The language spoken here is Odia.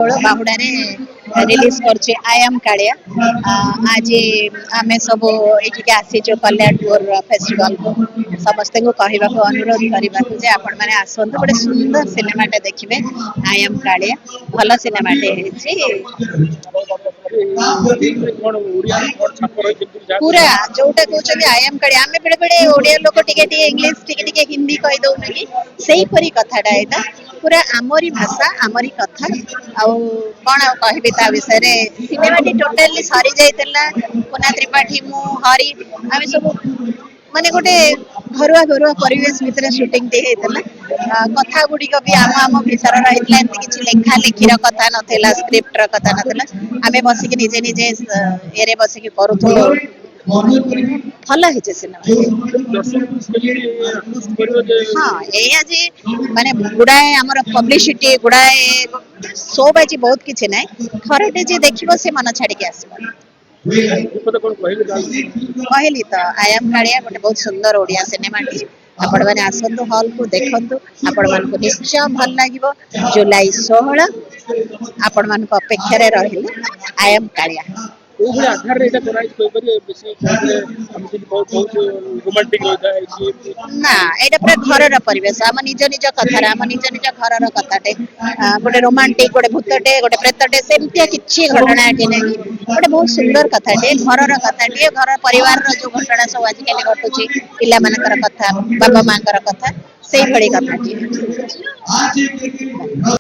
ବାହୁଡାରେ ରିଲିଜ କରୁଛି ଆଇ ଆମ୍ କାଳିଆ। ଆଜି ଆମେ ସବୁ ଏଠିକି ଆସିଛୁ କଲ୍ୟାଣପୁର ଫେଷ୍ଟିଭାଲକୁ। ସମସ୍ତଙ୍କୁ କହିବାକୁ ଅନୁରୋଧ କରିବାକୁ ଯେ ଆପଣମାନେ ଆସନ୍ତୁ, ଗୋଟେ ସୁନ୍ଦର ସିନେମାଟେ ଦେଖିବେ ଆଇ ଆମ୍ କାଳିଆ। ଭଲ ସିନେମାଟେ ହେଇଛି। ପୁରା ଯୋଉଟା କହୁଛନ୍ତି ଆଇ ଆମ୍ କାଳିଆ, ଆମେ ବେଳେ ବେଳେ ଓଡିଆ ଲୋକ ଟିକେ ଟିକେ ଇଂଲିଶ ଟିକେ ଟିକେ ହିନ୍ଦୀ କହିଦଉନୁ କି, ସେଇପରି କଥାଟା ଏଇଟା। ପୁରା ଆମରି ଭାଷା ଆମରି କଥା। ଆଉ କଣ ଆଉ କହିବି ତା ବିଷୟରେ। ସିନେମାଟି ଟୋଟାଲି ସରି ଯାଇଥିଲା, ପୁନା ତ୍ରିପାଠୀ, ମୁଁ, ହରି, ଆମେ ସବୁ ମାନେ ଗୋଟେ ଘରୁଆ ଘରୁଆ ପରିବେଶ ଭିତରେ ସୁଟିଂଟି ହେଇଥିଲା। କଥା ଗୁଡିକ ବି ଆମ ଭିତରେ ରହିଥିଲା, ଏମିତି କିଛି ଲେଖା ଲେଖିର କଥା ନଥିଲା, ସ୍କ୍ରିପ୍ଟ ର କଥା ନଥିଲା। ଆମେ ବସିକି ନିଜେ ନିଜେ ଇଏରେ ବସିକି କରୁଥିଲୁ। ଭଲ ହେଇଛି ସିନେମା। ହଁ, ଏଇଆ ଯେ ମାନେ ଗୁଡାଏ ଆମର ପବ୍ଲିସିଟି, ଗୁଡାଏ ଶୋ ବାଜି ବହୁତ କିଛି ନାହିଁ। ଥରଟେ ଯିଏ ଦେଖିବ ସେ ମନ ଛାଡିକି ଆସିବ। କହିଲି ତ ଆଇ ଆମ୍ କାଳିଆ ଗୋଟେ ବହୁତ ସୁନ୍ଦର ଓଡିଆ ସିନେମାଟି। ଆପଣ ମାନେ ଆସନ୍ତୁ ହଲକୁ ଦେଖନ୍ତୁ, ଆପଣ ମାନଙ୍କୁ ନିଶ୍ଚୟ ଭଲ ଲାଗିବ। ଜୁଲାଇ 16 ଆପଣ ମାନଙ୍କ ଅପେକ୍ଷାରେ ରହିଲି ଆଇ ଆମ୍ କାଳିଆ। ନା, ଏଇଟା ପୁରା ଘରର ପରିବେଶ, ଆମ ନିଜ ନିଜ କଥାରେ, ଆମ ନିଜ ନିଜ ଘରର କଥାଟେ। ଗୋଟେ ରୋମାଣ୍ଟିକ, ଗୋଟେ ଭୂତଟେ, ଗୋଟେ ପ୍ରେତଟେ, ସେମିତିଆ କିଛି ଘଟଣା ଏଠି ନାହିଁ। ଗୋଟେ ବହୁତ ସୁନ୍ଦର କଥାଟେ, ଘରର କଥାଟିଏ, ଘର ପରିବାରର ଯୋଉ ଘଟଣା ସବୁ ଆଜିକାଲି ଘଟୁଛି, ପିଲାମାନଙ୍କର କଥା, ବାପା ମାଙ୍କର କଥା, ସେଇଭଳି କଥାଟିଏ।